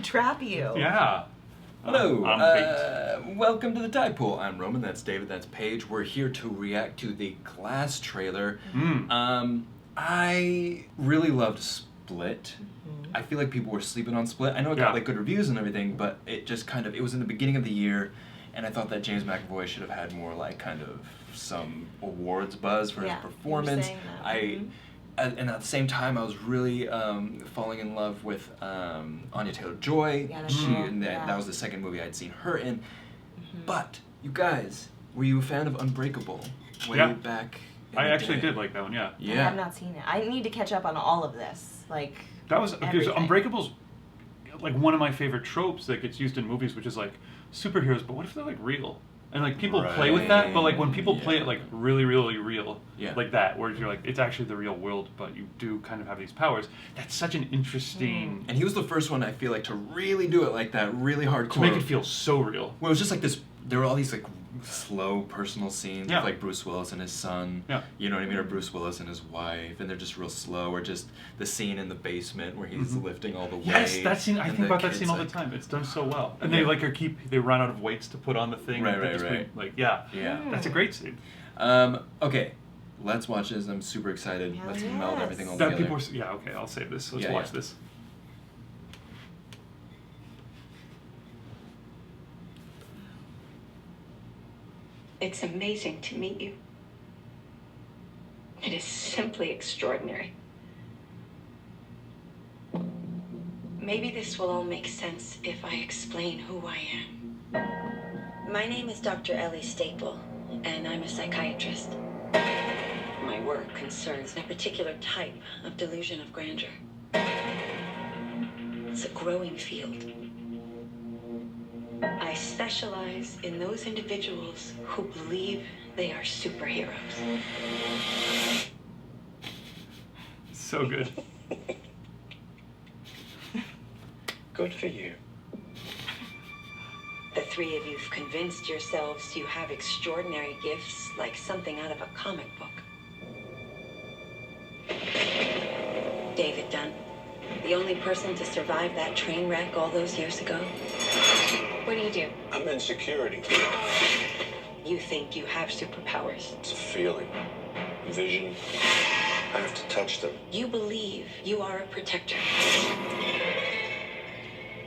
trap you. Yeah. Hello, I'm Pete. welcome to the Tide Pool. I'm Roman, that's David, that's Paige. We're here to react to the Glass trailer. I really loved Split. I feel like people were sleeping on Split. I know it got like good reviews and everything, but it just kind of, it was in the beginning of the year, and I thought that James McAvoy should have had more like kind of some awards buzz for his performance. And at the same time, I was really falling in love with Anya Taylor-Joy. That was the second movie I'd seen her in. But, you guys, were you a fan of Unbreakable? Way back in I the actually day? did like that one, yeah. I have not seen it. I need to catch up on all of this. Like, that was, because Unbreakable's like one of my favorite tropes that gets used in movies, which is like superheroes, but what if they're like real? And like people play with that, but like when people play it like really, really real, like that, where you're like, it's actually the real world, but you do kind of have these powers. That's such an interesting... And he was the first one, I feel like, to really do it like that, really hardcore. To make it feel so real. Well, it was just like this, there were all these like slow personal scenes with like Bruce Willis and his son, you know what I mean, or Bruce Willis and his wife, and they're just real slow, or just the scene in the basement where he's lifting all the weights. Yes, that scene, I think about that scene all the time. It's done so well. And they like they run out of weights to put on the thing. Right. Like, that's a great scene. Okay, let's watch this. I'm super excited. Let's meld everything all together. Okay, I'll save this. Let's watch this. It's amazing to meet you. It is simply extraordinary. Maybe this will all make sense if I explain who I am. My name is Dr. Ellie Staple, and I'm a psychiatrist. My work concerns a particular type of delusion of grandeur. It's a growing field. I specialize in those individuals who believe they are superheroes. So good. Good for you. The three of you've convinced yourselves you have extraordinary gifts like something out of a comic book. David Dunn, the only person to survive that train wreck all those years ago. What do you do? I'm in security. You think you have superpowers? It's a feeling. Vision. I have to touch them. You believe you are a protector.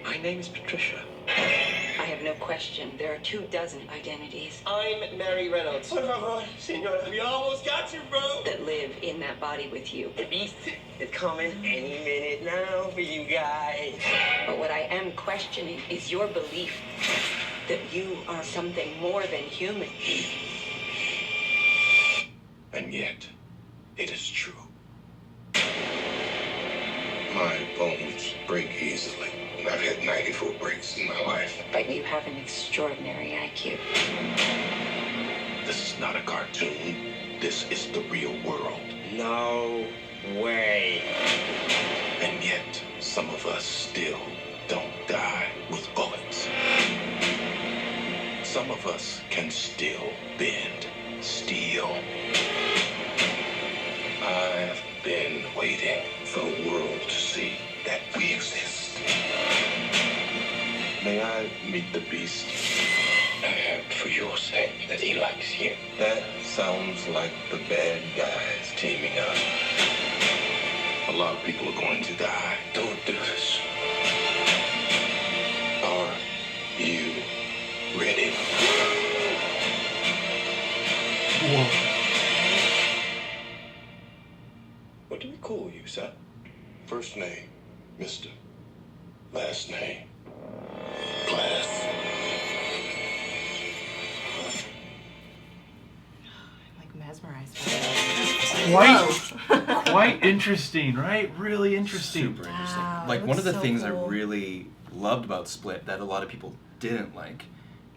My name is Patricia. I have no question. There are 24 identities. I'm Mary Reynolds. Por favor, senora. We almost got you, bro. That live in that body with you. The beast is coming any minute now for you guys. But what I am questioning is your belief that you are something more than human. And yet, it is true. My bones break easily. I've had 94 breaks in my life. But you have an extraordinary IQ. This is not a cartoon. This is the real world. No way. And yet, some of us still don't die with bullets. Some of us can still bend steel. I've been waiting for the world to see that we exist. May I meet the beast? I hope for your sake that he likes you. That sounds like the bad guys teaming up. A lot of people are going to die. Don't do this. Are you ready? Whoa. What do we call you, sir? First name, Mr. Last name, Glass. I'm like mesmerized by it. Quite interesting, right? Really interesting. Super interesting. Wow, Like, that one of the looks so things I cool. really loved about Split that a lot of people didn't like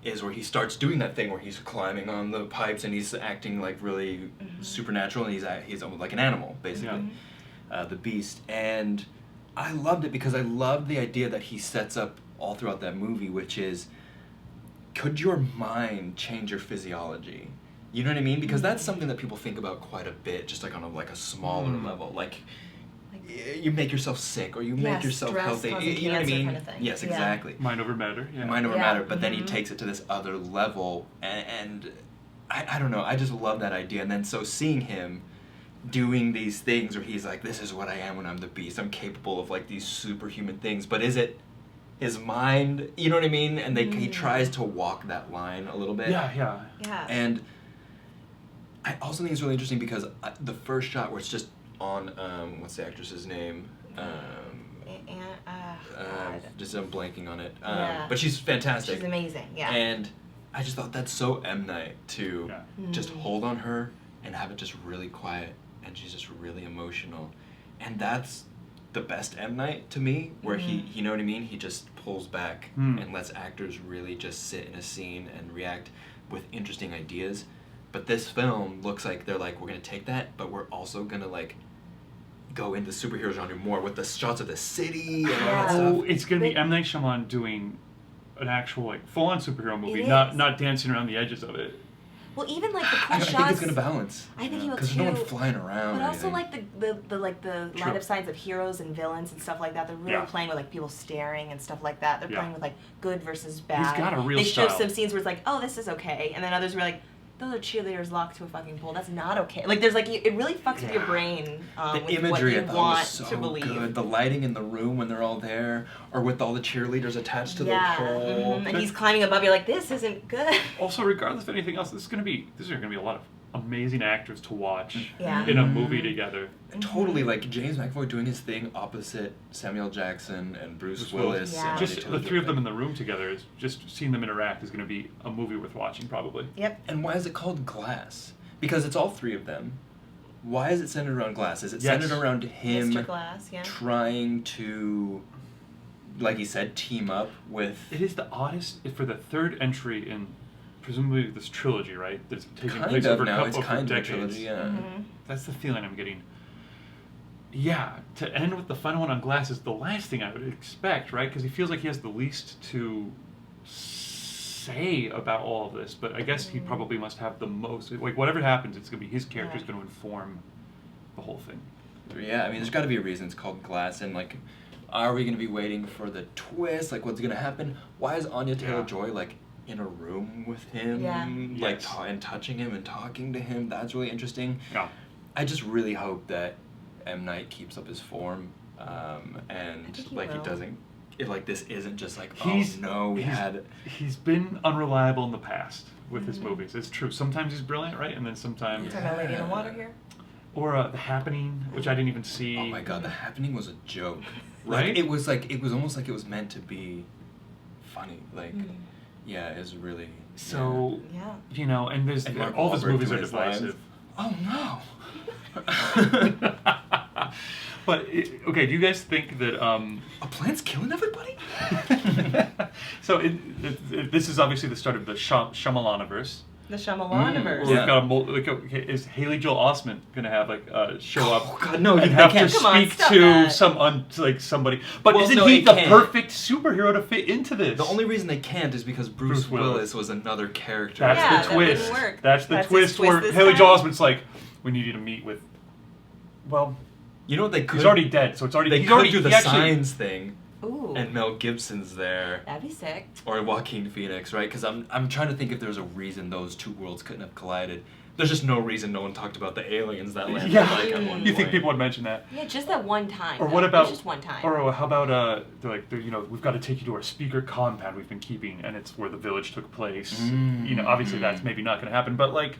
is where he starts doing that thing where he's climbing on the pipes and he's acting like really supernatural, and he's almost like an animal, basically. The beast. And I loved it because I loved the idea that he sets up all throughout that movie, which is, could your mind change your physiology? You know what I mean? Because that's something that people think about quite a bit, just like on a smaller level. Like you make yourself sick or you make yourself healthy. You know what I mean? Kind of thing. Yes, exactly. Mind over matter. Yeah. Mind over matter. But then he takes it to this other level, and I don't know. I just love that idea. And then so seeing him doing these things where he's like, this is what I am when I'm the Beast. I'm capable of like these superhuman things. But is it his mind? You know what I mean? And he tries to walk that line a little bit. Yeah. And I also think it's really interesting because the first shot where it's just on what's the actress's name? Just I'm blanking on it. But she's fantastic. She's amazing. Yeah. And I just thought that's so M. Night to just hold on her and have it just really quiet, and she's just really emotional, and that's the best M. Night to me, where he, you know what I mean? He just pulls back and lets actors really just sit in a scene and react with interesting ideas. But this film looks like they're like, we're gonna take that, but we're also gonna like go into superhero genre more with the shots of the city and all that stuff. Oh, it's gonna be M. Night Shyamalan doing an actual like full-on superhero movie, not dancing around the edges of it. Well, even like the cool shots. I think it's gonna balance. I think he will too. Because there's no one flying around. But also like the line of signs of heroes and villains and stuff like that. They're really playing with like people staring and stuff like that. They're playing with like good versus bad. He's got a real They show style. some scenes where it's like, oh, this is okay, and then others were like, those are cheerleaders locked to a fucking pole. That's not okay. Like, there's like, it really fucks with your brain the with imagery what you want was so to believe. good. The lighting in the room when they're all there, or with all the cheerleaders attached to the pole. And he's climbing above. You're like, this isn't good. Also, regardless of anything else, these are gonna be a lot of amazing actors to watch Yeah. in a movie together. Totally, like James McAvoy doing his thing opposite Samuel Jackson and Bruce Willis. Yeah. And Just the three of them in the room together, is just seeing them interact is going to be a movie worth watching, probably. Yep. And why is it called Glass? Because it's all three of them. Why is it centered around Glass? Is it centered around him Mr. Glass, trying to, like he said, team up with... It is the oddest, for the third entry in presumably this trilogy, right? That's taking kind place of over a now. couple It's of kind decades. of a trilogy, yeah. That's the feeling I'm getting. Yeah, to end with the final one on Glass is the last thing I would expect, right? Because he feels like he has the least to say about all of this, but I guess he probably must have the most. Like, whatever happens, it's going to be his character is going to inform the whole thing. Yeah, I mean, there's got to be a reason it's called Glass, and like, are we going to be waiting for the twist? Like, what's going to happen? Why is Anya Taylor-Joy, like, in a room with him, like, and touching him and talking to him? That's really interesting. Yeah. I just really hope that M. Night keeps up his form, and like he doesn't. If like this isn't just like, He's been unreliable in the past with his movies. It's true. Sometimes he's brilliant, right? And then sometimes. Talking about Lady in the Water here. Or The Happening, which I didn't even see. Oh my God, The Happening was a joke. Right? It was almost like it was meant to be funny. Like, yeah, it was really. So, you know, and there's And Mark all his Wahlberg movies are doing his lines. divisive. Oh no. But okay, do you guys think that a plant's killing everybody? So this is obviously the start of the Shyamalaniverse. The Shyamalaniverse. We've got is Haley Joel Osment gonna have like show up? Oh God, no! And They have can't. to Come on, speak stop to that. somebody. But Well, isn't no, he it the can't. perfect superhero to fit into this? The only reason they can't is because Bruce Willis was another character. That's Yeah, the that twist. wouldn't work. That's the That's twist his twist where this Haley time? Joel Osment's like, we need you to meet with. Well, You know what they could? he's already dead, so it's already. They he's could already, do the he actually- Signs thing, Ooh. and Mel Gibson's there, That'd be sick. or Joaquin Phoenix, right? Because I'm trying to think if there's a reason those two worlds couldn't have collided. There's just no reason no one talked about the aliens that landed. Yeah, like, at one you think point. people would mention that? Yeah, just that one time. Or though. what about? Just one time. Or how about you know, we've got to take you to our speaker compound we've been keeping, and it's where the village took place. You know, obviously that's maybe not going to happen, but like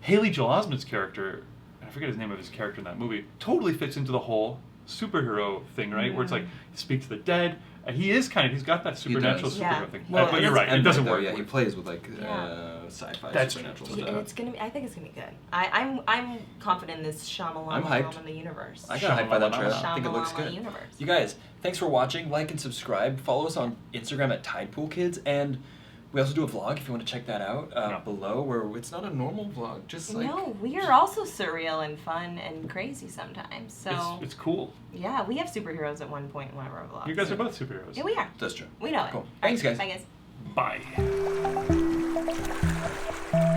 Haley Joel Osment's character, I forget his name of his character in that movie, totally fits into the whole superhero thing, right? Where it's like speak to the dead. And he's got that supernatural does. superhero Yeah. thing. Well, but you're right, it And doesn't though, work. Yeah, he plays with like Yeah. sci-fi That's supernatural true. stuff. And it's gonna be. I think it's gonna be good. I'm confident in this Shyamalan I'm hyped. film in the universe. I got hyped by that trailer. Shyamalan. I think it looks Shyamalan good. universe. You guys, thanks for watching. Like and subscribe. Follow us on Instagram at TidepoolKids, and we also do a vlog if you want to check that out below. Where it's not a normal vlog, just like No, we are also surreal and fun and crazy sometimes. So It's cool. yeah, we have superheroes at one point in one of our vlogs. You guys are both superheroes. Yeah, we are. that's true. We know it. Cool. All Thanks, right, guys. Bye, guys. Bye.